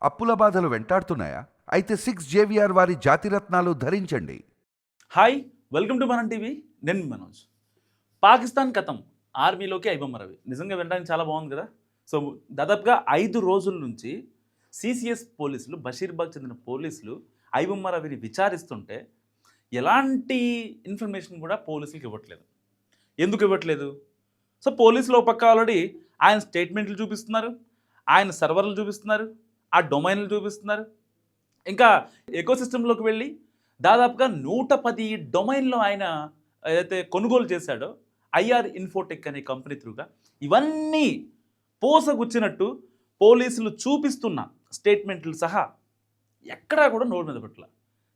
అప్పుల బాధలు వెంటాడుతున్నాయా? అయితే 6 JVR వారి జాతిరత్నాలు ధరించండి. హాయ్, వెల్కమ్ టు మనం టీవీ. నేను మీ మనోజ్. పాకిస్తాన్ కథం ఆర్మీలోకి ఐబొమ్మ రవి. నిజంగా వినడానికి చాలా బాగుంది కదా. సో దాదాపుగా 5 రోజుల నుంచి సిసిఎస్ పోలీసులు, బషీర్బాగ్ చెందిన పోలీసులు ఐబొమ్మ రవిని విచారిస్తుంటే ఎలాంటి ఇన్ఫర్మేషన్ కూడా పోలీసులకు ఇవ్వట్లేదు. ఎందుకు ఇవ్వట్లేదు? సో పోలీసులు ఒక పక్క ఆల్రెడీ ఆయన స్టేట్మెంట్లు చూపిస్తున్నారు, ఆయన సర్వర్లు చూపిస్తున్నారు, ఆ డొమైన్లు చూపిస్తున్నారు. ఇంకా ఎకోసిస్టంలోకి వెళ్ళి దాదాపుగా 110 డొమైన్లో ఆయన ఏదైతే కొనుగోలు చేశాడో ఐఆర్ ఇన్ఫోటెక్ అనే కంపెనీ త్రూగా ఇవన్నీ పోసగుచ్చినట్టు పోలీసులు చూపిస్తున్న స్టేట్మెంట్లు సహా ఎక్కడా కూడా నోరు మీద పెట్టల.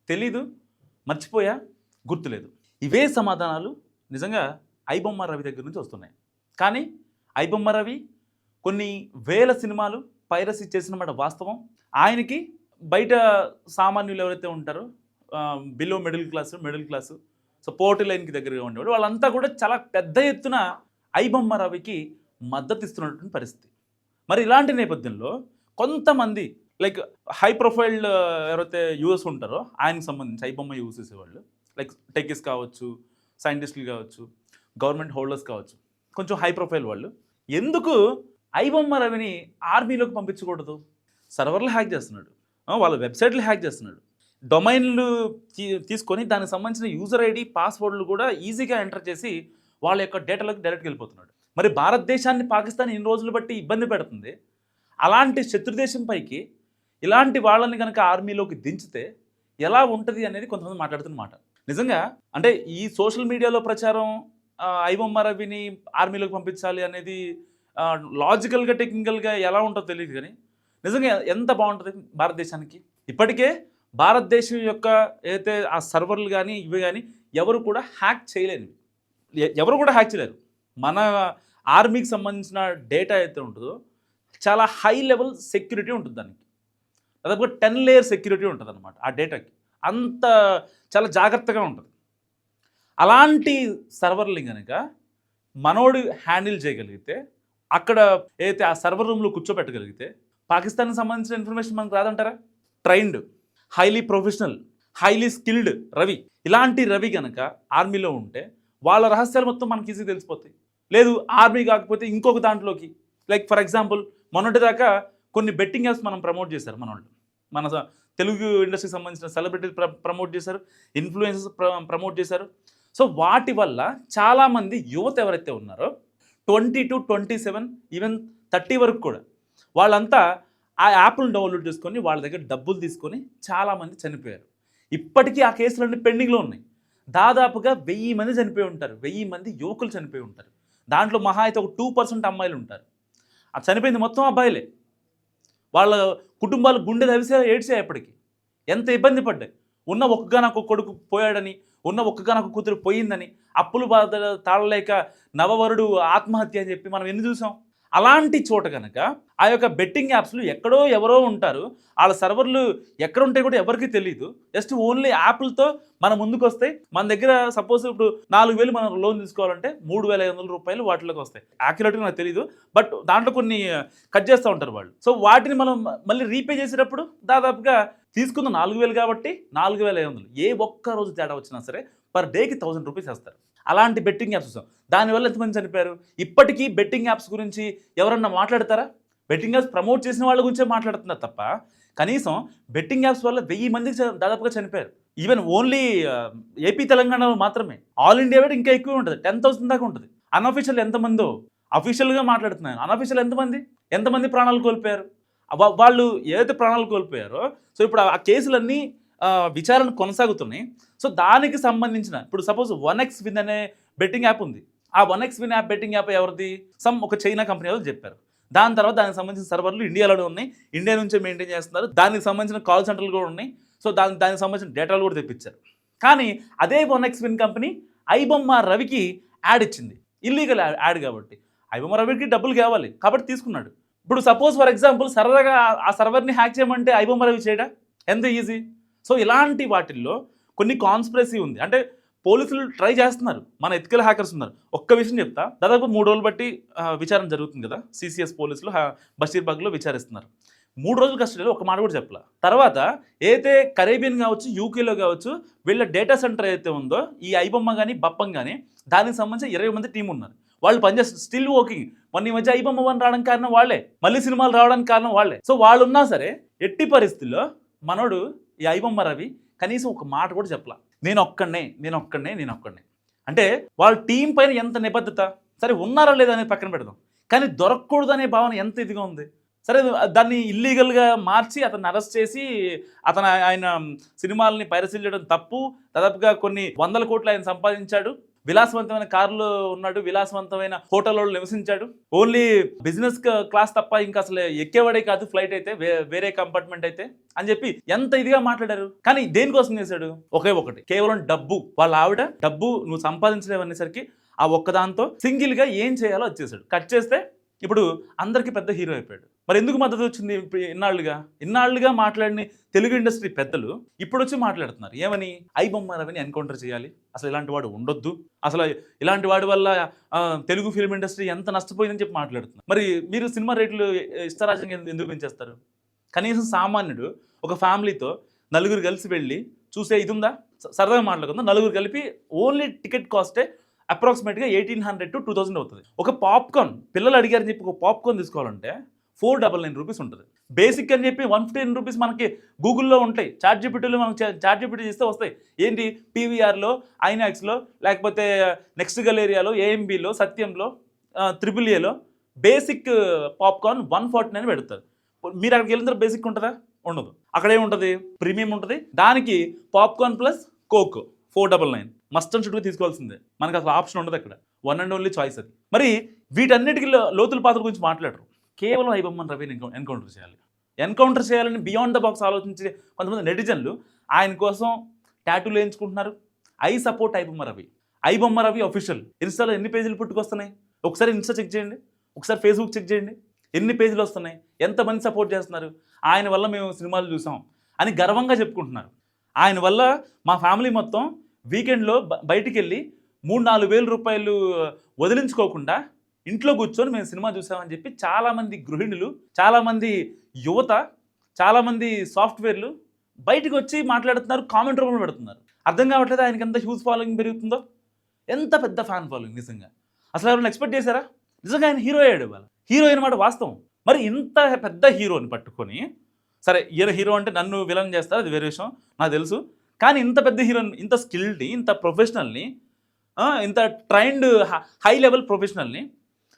తెలీదు, మర్చిపోయా, గుర్తులేదు. ఇవే సమాధానాలు నిజంగా ఐబొమ్మ రవి దగ్గర నుంచి వస్తున్నాయి. కానీ ఐబొమ్మ రవి కొన్ని వేల సినిమాలు పైరసీ చేసినమాట వాస్తవం. ఆయనకి బయట సామాన్యులు ఎవరైతే ఉంటారో బిలో మిడిల్ క్లాసు, సో పోర్టీ లైన్కి దగ్గరగా ఉండేవాడు, వాళ్ళంతా కూడా చాలా పెద్ద ఎత్తున ఐబొమ్మ రవికి మద్దతు ఇస్తున్నటువంటి పరిస్థితి. మరి ఇలాంటి నేపథ్యంలో కొంతమంది లైక్ హై ప్రొఫైల్ ఎవరైతే యూఎస్ ఉంటారో ఆయనకు సంబంధించి ఐబొమ్మ యూజ్ చేసేవాళ్ళు, లైక్ టెక్కిస్ కావచ్చు, సైంటిస్టులు కావచ్చు, గవర్నమెంట్ హోల్డర్స్ కావచ్చు, కొంచెం హై ప్రొఫైల్ వాళ్ళు ఎందుకు ఐబొమ్మ రవిని ఆర్మీలోకి పంపించకూడదు? సర్వర్లు హ్యాక్ చేస్తున్నాడు, వాళ్ళ వెబ్సైట్లు హ్యాక్ చేస్తున్నాడు, డొమైన్లు తీసుకొని దానికి సంబంధించిన యూజర్ ఐడి, పాస్వర్డ్లు కూడా ఈజీగా ఎంటర్ చేసి వాళ్ళ యొక్క డేటాలోకి డైరెక్ట్గా వెళ్ళిపోతున్నాడు. మరి భారతదేశాన్ని పాకిస్తాన్ ఇన్ని రోజులు బట్టి ఇబ్బంది పెడుతుంది. అలాంటి శత్రుదేశం పైకి ఇలాంటి వాళ్ళని కనుక ఆర్మీలోకి దించితే ఎలా ఉంటుంది అనేది కొంతమంది మాట్లాడుతున్నమాట. నిజంగా అంటే ఈ సోషల్ మీడియాలో ప్రచారం ఐబొమ్మ రవిని ఆర్మీలోకి పంపించాలి అనేది లాజికల్గా, టెక్నికల్గా ఎలా ఉంటుందో తెలియదు. కానీ నిజంగా ఎంత బాగుంటుంది భారతదేశానికి. ఇప్పటికే భారతదేశం యొక్క ఏదైతే ఆ సర్వర్లు కానీ ఇవి కానీ ఎవరు కూడా హ్యాక్ చేయలేరు. మన ఆర్మీకి సంబంధించిన డేటా అయితే ఉంటుందో చాలా హై లెవెల్ సెక్యూరిటీ ఉంటుంది. దానికి దాదాపుగా 10 లేయర్ సెక్యూరిటీ ఉంటుంది అనమాట. ఆ డేటాకి అంత చాలా జాగ్రత్తగా ఉంటుంది. అలాంటి సర్వర్లు కనుక మనోడు హ్యాండిల్ చేయగలిగితే, అక్కడ ఏదైతే ఆ సర్వర్ రూమ్లో కూర్చోబెట్టగలిగితే పాకిస్తాన్కి సంబంధించిన ఇన్ఫర్మేషన్ మనకు రాదంటారా? Trained, highly professional, highly skilled Ravi, ఇలాంటి రవి కనుక ఆర్మీలో ఉంటే వాళ్ళ రహస్యాలు మొత్తం మనకి ఈజీగా తెలిసిపోతాయి. లేదు ఆర్మీ కాకపోతే ఇంకొక దాంట్లోకి, లైక్ ఫర్ ఎగ్జాంపుల్ మొన్నటిదాకా కొన్ని బెట్టింగ్ యాప్స్ మనం ప్రమోట్ చేశారు. మన తెలుగు ఇండస్ట్రీకి సంబంధించిన సెలబ్రిటీలు ప్రమోట్ చేశారు, ఇన్ఫ్లుయెన్సర్స్ ప్రమోట్ చేశారు. సో వాటి వల్ల చాలామంది యువత ఎవరైతే ఉన్నారో 20 to 27 ఈవెన్ 30 వరకు కూడా వాళ్ళంతా ఆ యాప్ను డౌన్లోడ్ చేసుకొని వాళ్ళ దగ్గర డబ్బులు తీసుకొని చాలామంది చనిపోయారు. ఇప్పటికీ ఆ కేసులన్నీ పెండింగ్లో ఉన్నాయి. దాదాపుగా 1000 మంది చనిపోయి ఉంటారు. 1000 మంది యువకులు చనిపోయి ఉంటారు. దాంట్లో మహా అయితే ఒక 2% అమ్మాయిలు ఉంటారు. ఆ చనిపోయింది మొత్తం అబ్బాయిలే. వాళ్ళ కుటుంబాలు గుండె ఏడ్చాయి. ఎప్పటికీ ఎంత ఇబ్బంది పడ్డాయి. ఉన్న ఒక్కగానొక్క కొడుకు పోయాడని, ఉన్న ఒక్కగానొక్క కూతురు పోయిందని, అప్పులు బాధ తాళలేక నవవరుడు ఆత్మహత్య అని చెప్పి మనం ఎన్ని చూసాం. అలాంటి చోట కనుక ఆ యొక్క బెట్టింగ్ యాప్స్లు ఎక్కడో ఎవరో ఉంటారు. వాళ్ళ సర్వర్లు ఎక్కడ ఉంటాయి కూడా ఎవరికి తెలియదు. జస్ట్ ఓన్లీ యాప్లతో మన ముందుకు వస్తాయి. మన దగ్గర సపోజ్ ఇప్పుడు 4000 మనం లోన్ తీసుకోవాలంటే 3500 రూపాయలు వాటిలోకి వస్తాయి. యాక్యురేట్గా నాకు తెలియదు, బట్ దాంట్లో కొన్ని కట్ చేస్తూ ఉంటారు వాళ్ళు. సో వాటిని మనం మళ్ళీ రీపే చేసేటప్పుడు దాదాపుగా తీసుకున్న 4000 కాబట్టి 4500, ఏ ఒక్క రోజు తేడా వచ్చినా సరే పర్ డేకి 1000 రూపీస్ వేస్తారు. అలాంటి బెట్టింగ్ యాప్స్ చూసాం. దానివల్ల ఎంతమంది చనిపోయారు? ఇప్పటికీ బెట్టింగ్ యాప్స్ గురించి ఎవరన్నా మాట్లాడతారా? బెట్టింగ్ యాప్స్ ప్రమోట్ చేసిన వాళ్ళ గురించే మాట్లాడుతున్నారు తప్ప కనీసం బెట్టింగ్ యాప్స్ వల్ల 1000 మందికి దాదాపుగా చనిపోయారు. ఈవెన్ ఓన్లీ ఏపీ తెలంగాణలో మాత్రమే. ఆల్ ఇండియా వైడ్ ఇంకా ఎక్కువ ఉంటుంది, 10,000 దాకా ఉంటుంది. అన్అఫీషియల్ ఎంతమందో, అఫీషియల్గా మాట్లాడుతున్నాను. అన్అఫీషియల్ ఎంతమంది ప్రాణాలు కోల్పోయారు? వాళ్ళు ఏదైతే ప్రాణాలు కోల్పోయారో, సో ఇప్పుడు ఆ కేసులన్నీ విచారణ కొనసాగుతున్నాయి. సో దానికి సంబంధించిన ఇప్పుడు సపోజ్ 1xWin అనే బెట్టింగ్ యాప్ ఉంది. ఆ 1xWin యాప్ బెట్టింగ్ యాప్ ఎవరిది? ఒక చైనా కంపెనీ వాళ్ళు చెప్పారు. దాని తర్వాత దానికి సంబంధించిన సర్వర్లు ఇండియాలోనే ఉన్నాయి, ఇండియా నుంచే మెయింటైన్ చేస్తున్నారు. దానికి సంబంధించిన కాల్ సెంటర్లు కూడా ఉన్నాయి. సో దానికి సంబంధించిన డేటాలు కూడా తెప్పించారు. కానీ అదే 1xWin కంపెనీ ఐబొమ్మ రవికి యాడ్ ఇచ్చింది, ఇల్లీగల్ యాడ్ కాబట్టి. ఐబొమ్మ రవికి డబ్బులు కావాలి కాబట్టి తీసుకున్నాడు. ఇప్పుడు సపోజ్ ఫర్ ఎగ్జాంపుల్ సరదాగా ఆ సర్వర్ని హ్యాక్ చేయమంటే ఐబొమ్మ రవి చేయడా? ఎంత ఈజీ. సో ఇలాంటి వాటిల్లో కొన్ని కాన్స్పిరసీ ఉంది. అంటే పోలీసులు ట్రై చేస్తున్నారు, మన ఎథికల్ హ్యాకర్స్ ఉన్నారు. ఒక్క విషయం చెప్తా, దాదాపు 3 రోజులు బట్టి విచారణ జరుగుతుంది కదా. సిసిఎస్ పోలీసులు బషీర్బాగ్లో విచారిస్తున్నారు. 3 రోజులు కస్టడీలో ఒక మాట కూడా చెప్పలే. తర్వాత ఏదైతే కరేబియన్ కావచ్చు, యూకేలో కావచ్చు, వీళ్ళ డేటా సెంటర్ ఏదైతే ఉందో ఈ ఐబొమ్మ కానీ బప్పం కానీ దానికి సంబంధించి 20 మంది టీం ఉన్నారు. వాళ్ళు పనిచేస్తారు, స్టిల్ వర్కింగ్. మొన్న ఈ మధ్య ఐబొమ్మ 1 రావడానికి కారణం వాళ్ళే, మళ్ళీ సినిమాలు రావడానికి కారణం వాళ్ళే. సో వాళ్ళు ఉన్నా సరే ఎట్టి పరిస్థితుల్లో మనోడు ఈ ఐబొమ్మ రవి కనీసం ఒక మాట కూడా చెప్పలా. నేను ఒక్కడినే అంటే వాళ్ళ టీం పైన ఎంత నిబద్ధత. సరే ఉన్నారా లేదా అనేది పక్కన పెడదాం, కానీ దొరకకూడదు అనే భావన ఎంత ఇదిగా ఉంది. సరే దాన్ని ఇల్లీగల్గా మార్చి అతన్ని అరెస్ట్ చేసి ఆయన సినిమాలని పైరసీ చేయడం తప్పు. దాదాపుగా కొన్ని 100 కోట్లు ఆయన సంపాదించాడు, విలాసవంతమైన కారులో ఉన్నాడు, విలాసవంతమైన హోటల్లో నివసించాడు, ఓన్లీ బిజినెస్ క్లాస్ తప్ప ఇంకా అసలు ఎక్కేవాడే కాదు ఫ్లైట్ అయితే, వేరే కంపార్ట్మెంట్ అయితే అని చెప్పి ఎంత ఇదిగా మాట్లాడారు. కానీ దేనికోసం చేశాడు? ఒకే ఒకటి, కేవలం డబ్బు. వాళ్ళ ఆవిడ డబ్బు నువ్వు సంపాదించలేవనేసరికి ఆ ఒక్కదాంతో సింగిల్ గా ఏం చేయాలో వచ్చేసాడు. కట్ చేస్తే ఇప్పుడు అందరికీ పెద్ద హీరో అయిపోయాడు. మరి ఎందుకు మద్దతు వచ్చింది? ఇన్నాళ్ళుగా మాట్లాడిన తెలుగు ఇండస్ట్రీ పెద్దలు ఇప్పుడు వచ్చి మాట్లాడుతున్నారు ఏమని? ఐబొమ్మ రవిని ఎన్కౌంటర్ చేయాలి, అసలు ఇలాంటి వాడు ఉండొద్దు, అసలు ఇలాంటి వాడి వల్ల తెలుగు ఫిల్మ్ ఇండస్ట్రీ ఎంత నష్టపోయిందని చెప్పి మాట్లాడుతున్నారు. మరి మీరు సినిమా రేట్లు ఇష్టారాజ్యంగా ఎందుకు పెంచేస్తారు? కనీసం సామాన్యుడు ఒక ఫ్యామిలీతో నలుగురు కలిసి వెళ్ళి చూసే ఇది ఉందా? సరదాగా మాట్లాడుకుందాం. నలుగురు కలిపి ఓన్లీ టికెట్ కాస్టే అప్రాక్సిమేట్గా 1800 to 2000 అవుతుంది. ఒక పాప్కార్న్ పిల్లలు అడిగారని చెప్పి ఒక పాప్కార్న్ తీసుకోవాలంటే 499 రూపీస్ ఉంటుంది. బేసిక్ అని చెప్పి 115 రూపీస్ మనకి గూగుల్లో ఉంటాయి, చాట్ జీపీటీలో మనం చాట్ జీపీటీ చేస్తే వస్తాయి. ఏంటి పీవీఆర్లో, ఐనాక్స్లో, లేకపోతే నెక్స్ట్ గలేరియాలో, ఏఎంబీలో, సత్యంలో, AAAలో బేసిక్ పాప్కార్న్ 149 పెడతారు. మీరు అక్కడికి వెళ్ళిన తర్వాత బేసిక్ ఉంటుందా? ఉండదు. అక్కడ ఏముంటుంది? ప్రీమియం ఉంటుంది. దానికి popcorn plus coke 499 must and షుడ్గా తీసుకోవాల్సిందే. మనకు అసలు ఆప్షన్ ఉండదు అక్కడ, వన్ అండ్ ఓన్లీ చాయిస్ అది. మరి వీటన్నిటికీ లోతుల పాత్ర గురించి మాట్లాడరు. కేవలం ఐబొమ్మ రవిని ఎన్కౌంటర్ చేయాలని బియాండ్ ద బాక్స్ ఆలోచించే కొంతమంది నెటిజన్లు ఆయన కోసం టాటూలు వేయించుకుంటున్నారు. I support iBomma Ravi official. ఇన్స్టాలో ఎన్ని పేజీలు పుట్టుకొస్తున్నాయి? ఒకసారి ఇన్స్టా చెక్ చేయండి, ఒకసారి ఫేస్బుక్ చెక్ చేయండి, ఎన్ని పేజీలు వస్తున్నాయి, ఎంతమంది సపోర్ట్ చేస్తున్నారు. ఆయన వల్ల మేము సినిమాలు చూసాం అని గర్వంగా చెప్పుకుంటున్నారు. ఆయన వల్ల మా ఫ్యామిలీ మొత్తం వీకెండ్లో బయటికి వెళ్ళి 3-4 వేల రూపాయలు వదిలించుకోకుండా ఇంట్లో కూర్చొని మేము సినిమా చూసామని చెప్పి చాలామంది గృహిణులు, చాలామంది యువత, చాలామంది సాఫ్ట్వేర్లు బయటకు వచ్చి మాట్లాడుతున్నారు, కామెంట్ రూపంలో పెడుతున్నారు. అర్థం కావట్లేదు ఆయనకి ఎంత హ్యూజ్ ఫాలోయింగ్ పెరుగుతుందో, ఎంత పెద్ద ఫ్యాన్ ఫాలోయింగ్. నిజంగా అసలు ఎవరైనా ఎక్స్పెక్ట్ చేశారా? నిజంగా ఆయన హీరో అయ్యాడు. వాళ్ళ హీరో అయిన మాట వాస్తవం. మరి ఇంత పెద్ద హీరోని పట్టుకొని, సరే ఈయన హీరో అంటే నన్ను విలన్ చేస్తారు, అది వేరే విషయం, నాకు తెలుసు. కానీ ఇంత పెద్ద హీరోని, ఇంత స్కిల్డ్ని, ఇంత ప్రొఫెషనల్ని, ఇంత ట్రైన్డ్ హై లెవెల్ ప్రొఫెషనల్ని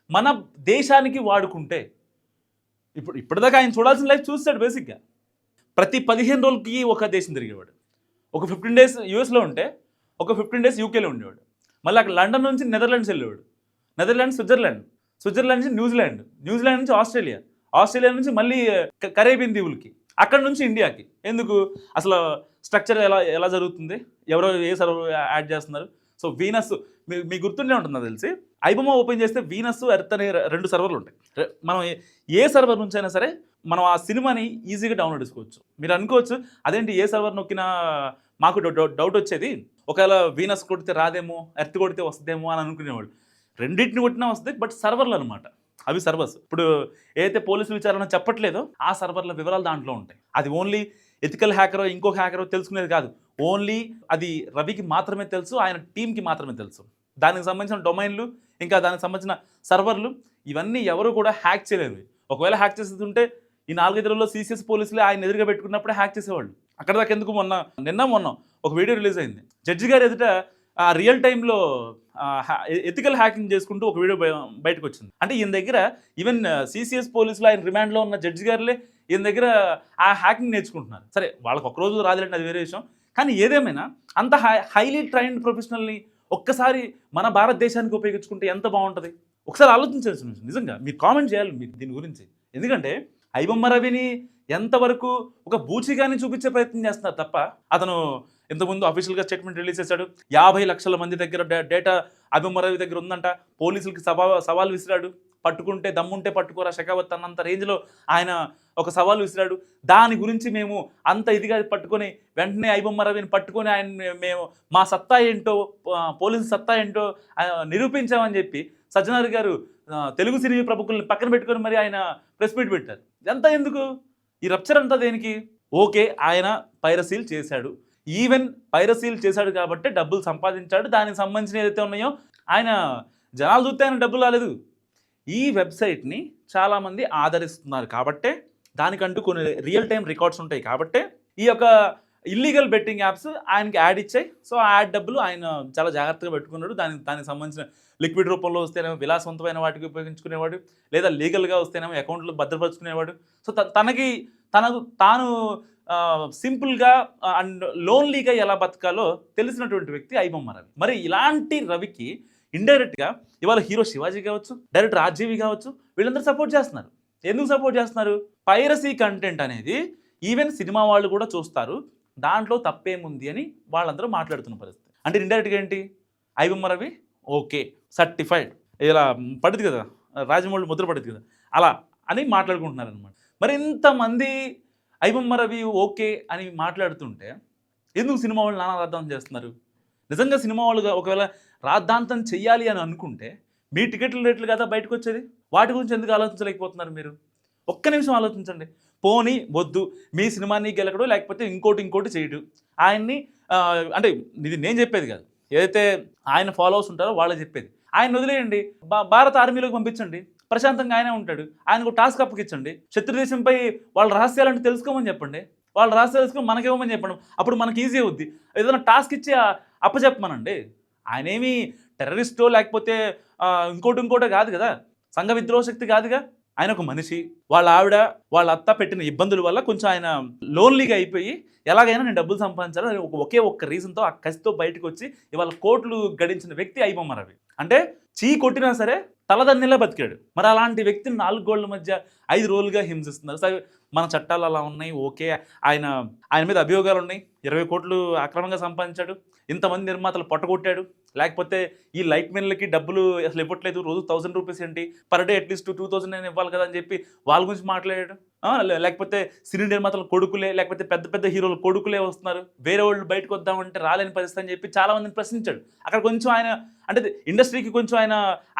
మన దేశానికి వాడుకుంటే, ఇప్పటిదాకా ఆయన చూడాల్సిన లైఫ్ చూస్తాడు. బేసిక్గా ప్రతి 15 రోజులకి ఒక దేశం తిరిగేవాడు. ఒక 15 days యూఎస్లో ఉంటే ఒక 15 days యూకేలో ఉండేవాడు. మళ్ళీ అక్కడ లండన్ నుంచి నెదర్లాండ్స్ వెళ్ళేవాడు, నెదర్లాండ్స్ స్విట్జర్లాండ్ నుంచి న్యూజిలాండ్ నుంచి ఆస్ట్రేలియా నుంచి మళ్ళీ కరేబియన్ దీవులకి, అక్కడ నుంచి ఇండియాకి. ఎందుకు? అసలు స్ట్రక్చర్ ఎలా జరుగుతుంది, ఎవరో ఏ సర్వర్ యాడ్ చేస్తున్నారు. సో వీనస్ మీకు గుర్తుండే ఉంటుంది నాకు తెలిసి. ఐబొమ్మ ఓపెన్ చేస్తే వీనస్, ఎర్త్ అనే 2 సర్వర్లు ఉంటాయి. మనం ఏ సర్వర్ నుంచి అయినా సరే మనం ఆ సినిమాని ఈజీగా డౌన్లోడ్ చేసుకోవచ్చు. మీరు అనుకోవచ్చు అదేంటి ఏ సర్వర్ నొక్కినా మాకు డౌట్ వచ్చేది, ఒకవేళ వీనస్ కొడితే రాదేమో, ఎర్త్ కొడితే వస్తుందేమో అని అనుకునేవాళ్ళు. రెండింటిని కొట్టినా వస్తుంది, బట్ సర్వర్లు అనమాట అవి. సర్వర్స్ ఇప్పుడు ఏదైతే పోలీసు విచారణ చెప్పట్లేదో ఆ సర్వర్ల వివరాలు దాంట్లో ఉంటాయి. అది ఓన్లీ ఎథికల్ హ్యాకరో ఇంకొక హ్యాకరో తెలుసుకునేది కాదు, ఓన్లీ అది రవికి మాత్రమే తెలుసు, ఆయన టీంకి మాత్రమే తెలుసు. దానికి సంబంధించిన డొమైన్లు, ఇంకా దానికి సంబంధించిన సర్వర్లు, ఇవన్నీ ఎవరు కూడా హ్యాక్ చేయలేరు. ఒకవేళ హ్యాక్ చేస్తుంటే ఈ 4-5 రోజుల్లో సిసిఎస్ పోలీసులే ఆయన ఎదురుగా పెట్టుకున్నప్పుడే హ్యాక్ చేసేవాళ్ళు. అక్కడ దాకా ఎందుకు? నిన్న ఒక వీడియో రిలీజ్ అయింది, జడ్జి గారు ఎదుట రియల్ టైంలో ఎథికల్ హ్యాకింగ్ చేసుకుంటూ ఒక వీడియో బయటకు వచ్చింది. అంటే ఈయన దగ్గర ఈవెన్ సిసిఎస్ పోలీసులు ఆయన రిమాండ్లో ఉన్న జడ్జి గారులే ఈయన దగ్గర ఆ హ్యాకింగ్ నేర్చుకుంటున్నారు. సరే వాళ్ళకి ఒక రోజు రాదులేండి, అది వేరే విషయం. కానీ ఏదేమైనా అంత హైలీ ట్రైన్డ్ ప్రొఫెషనల్ని ఒక్కసారి మన భారతదేశానికి ఉపయోగించుకుంటే ఎంత బాగుంటుంది? ఒకసారి ఆలోచించాల్సిన విషయం. నిజంగా మీరు కామెంట్ చేయాలి మీరు దీని గురించి. ఎందుకంటే ఐబొమ్మ రవిని ఎంతవరకు ఒక బూచిగాని చూపించే ప్రయత్నం చేస్తున్నారు తప్ప, అతను ఇంతకుముందు అఫీషియల్గా స్టేట్మెంట్ రిలీజ్ చేశాడు. 50 లక్షల మంది దగ్గర డేటా ఐబొమ్మ రవి దగ్గర ఉందంట. పోలీసులకి సవాల్ విసిరాడు, పట్టుకుంటే దమ్ముంటే పట్టుకోరా షెకావత్ అన్నంత రేంజ్లో ఆయన ఒక సవాల్ విసిరాడు. దాని గురించి మేము అంత ఇదిగా పట్టుకొని వెంటనే ఐబొమ్మ రవిని పట్టుకొని మేము మా సత్తా ఏంటో, పోలీసు సత్తా ఏంటో నిరూపించామని చెప్పి సజ్జనార్ గారు తెలుగు సినీ ప్రముఖుల్ని పక్కన పెట్టుకొని మరి ఆయన ప్రెస్ మీట్ పెట్టారు. ఇదంతా ఎందుకు? ఈ రప్చర్ అంతా దేనికి? ఓకే, ఆయన పైరసీలు చేశాడు, ఈవెన్ పైరసీలు చేశాడు కాబట్టి డబ్బులు సంపాదించాడు, దానికి సంబంధించిన ఏదైతే ఉన్నాయో ఆయన జనాలు చూస్తే ఆయన డబ్బులు రాలేదు. ఈ వెబ్సైట్ని చాలామంది ఆదరిస్తున్నారు కాబట్టే, దానికంటూ కొన్ని రియల్ టైం రికార్డ్స్ ఉంటాయి కాబట్టే ఈ యొక్క ఇల్లీగల్ బెట్టింగ్ యాప్స్ ఆయనకి యాడ్ ఇచ్చాయి. సో ఆ యాడ్ డబ్బులు ఆయన చాలా జాగ్రత్తగా పెట్టుకున్నాడు. దానికి సంబంధించిన లిక్విడ్ రూపంలో వస్తేనేమో విలాసవంతమైన వాటికి ఉపయోగించుకునేవాడు, లేదా లీగల్గా వస్తేనేమో అకౌంట్లో భద్రపరుచుకునేవాడు. సో తాను సింపుల్గా అండ్ లోన్లీగా ఎలా బతకాలో తెలిసినటువంటి వ్యక్తి ఐబొమ్మ రవి. మరి ఇలాంటి రవికి ఇండైరెక్ట్గా ఇవాళ హీరో శివాజీ కావచ్చు, డైరెక్టర్ ఆర్జీవి కావచ్చు, వీళ్ళందరూ సపోర్ట్ చేస్తున్నారు. ఎందుకు సపోర్ట్ చేస్తున్నారు? పైరసీ కంటెంట్ అనేది ఈవెన్ సినిమా వాళ్ళు కూడా చూస్తారు, దాంట్లో తప్పేముంది అని వాళ్ళందరూ మాట్లాడుతున్న పరిస్థితి. అంటే ఇండైరెక్ట్గా ఏంటి, ఐబొమ్మ రవి ఓకే సర్టిఫైడ్, ఇలా పడుతుంది కదా రాజమౌళి ముద్ర పడుతుంది కదా, అలా అని మాట్లాడుకుంటున్నారు అనమాట. మరి ఇంతమంది ఐబొమ్మ రవి ఓకే అని మాట్లాడుతుంటే ఎందుకు సినిమా వాళ్ళు నానా రాద్ధాంతం చేస్తున్నారు? నిజంగా సినిమా వాళ్ళు ఒకవేళ రాద్ధాంతం చెయ్యాలి అని అనుకుంటే మీ టికెట్ల రేట్లు కదా బయటకు వచ్చేది, వాటి గురించి ఎందుకు ఆలోచించలేకపోతున్నారు మీరు? ఒక్క నిమిషం ఆలోచించండి. పోనీ వద్దు, మీ సినిమాని గెలకడు లేకపోతే ఇంకోటి చేయడు, ఆయన్ని అంటే ఇది నేను చెప్పేది కాదు, ఏదైతే ఆయన ఫాలోవర్స్ ఉంటారో వాళ్ళు చెప్పేది. ఆయన వదిలేయండి, భారత ఆర్మీలోకి పంపించండి, ప్రశాంతంగా ఆయనే ఉంటాడు. ఆయనకు టాస్క్ అప్పగించండి, శత్రుదేశంపై వాళ్ళ రహస్యాలను తెలుసుకోమని చెప్పండి, వాళ్ళ రహస్యాలు తెలుసుకొని మనకేమని చెప్పండి, అప్పుడు మనకి ఈజీ అవుద్ది. ఏదైనా టాస్క్ ఇచ్చి అప్పచెప్పమనండి. ఆయన ఏమి టెర్రరిస్టో లేకపోతే ఇంకోటో కాదు కదా, సంఘ విద్రోహ శక్తి కాదుగా. ఆయన ఒక మనిషి, వాళ్ళ ఆవిడ వాళ్ళ అత్త పెట్టిన ఇబ్బందుల వల్ల కొంచెం ఆయన లోన్లీగా అయిపోయి ఎలాగైనా నేను డబ్బులు సంపాదించాలని ఒకే ఒక్క రీజన్తో ఆ కసితో బయటకు వచ్చి ఇవాళ కోట్లు గడించిన వ్యక్తి ఐబొమ్మ రవి. అంటే చీ కొట్టినా సరే తలదన్నిలా బతికాడు. మరి అలాంటి వ్యక్తిని 4 గోళ్ల మధ్య 5 రోజులుగా హింసిస్తున్నారు. సరే మన చట్టాలు అలా ఉన్నాయి, ఓకే, ఆయన మీద అభియోగాలు ఉన్నాయి, 20 కోట్లు అక్రమంగా సంపాదించాడు, ఇంతమంది నిర్మాతలు పొట్టగొట్టాడు, లేకపోతే ఈ లైట్ మెన్లకి డబ్బులు అసలు ఇవ్వట్లేదు, రోజు 1000 రూపీస్ ఏంటి, పర్ డే అట్లీస్ట్ 2000 అయినా ఇవ్వాలి కదా అని చెప్పి వాళ్ళ గురించి మాట్లాడాడు. లేకపోతే సినీ నిర్మాతల కొడుకులే లేకపోతే పెద్ద పెద్ద హీరోల కొడుకులే వస్తున్నారు, వేరే వాళ్ళు బయటకు వద్దామంటే రాలేని పరిస్థితి అని చెప్పి చాలా మందిని ప్రశ్నించాడు. అక్కడ కొంచెం ఆయన అంటే ఇండస్ట్రీకి కొంచెం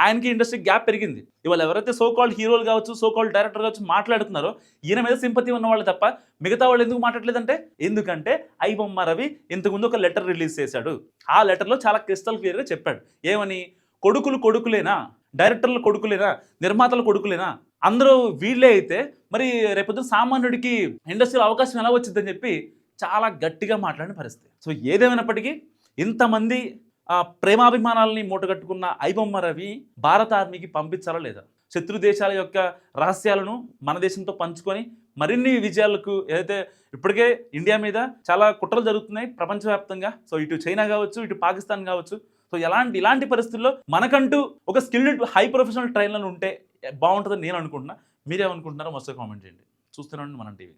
ఆయనకి ఇండస్ట్రీకి గ్యాప్ పెరిగింది. ఇవాళ ఎవరైతే సో కాల్డ్ హీరోలు కావచ్చు, సో కాల్డ్ డైరెక్టర్ కావచ్చు మాట్లాడుతున్నారో ఈయన మీద సింపతి ఉన్న వాళ్ళు తప్ప మిగతా వాళ్ళు ఎందుకు మాట్లాడలేదంటే, ఎందుకంటే ఐబొమ్మ రవి ఇంతకుముందు ఒక లెటర్ రిలీజ్ చేశాడు. ఆ లెటర్లో చాలా క్రిస్టల్ క్లియర్గా చెప్పాడు. ఏమని? కొడుకులేనా, డైరెక్టర్ల కొడుకులేనా, నిర్మాతల కొడుకులేనా, అందరూ వీళ్ళే అయితే మరి రేపొద్దున సామాన్యుడికి ఇండస్ట్రీలో అవకాశం ఎలా వచ్చిందని చెప్పి చాలా గట్టిగా మాట్లాడిన పరిస్థితి. సో ఏదేమైనప్పటికీ ఇంతమంది ప్రేమాభిమానాలని మూటగట్టుకున్న ఐబొమ్మ రవి భారత ఆర్మీకి పంపించాలా లేదా? శత్రు దేశాల యొక్క రహస్యాలను మన దేశంతో పంచుకొని మరిన్ని విజయాలకు, ఏదైతే ఇప్పటికే ఇండియా మీద చాలా కుట్రలు జరుగుతున్నాయి ప్రపంచవ్యాప్తంగా, సో ఇటు చైనా కావచ్చు, ఇటు పాకిస్తాన్ కావచ్చు. సో ఇలాంటి పరిస్థితుల్లో మనకంటూ ఒక స్కిల్డ్ హై ప్రొఫెషనల్ ట్రైనర్లు ఉంటే బాగుంటుందని నేను అనుకుంటున్నా. మీరేమనుకుంటున్నారో మస్తు కామెంట్ చేయండి. చూస్తున్నాను మనం టీవీ.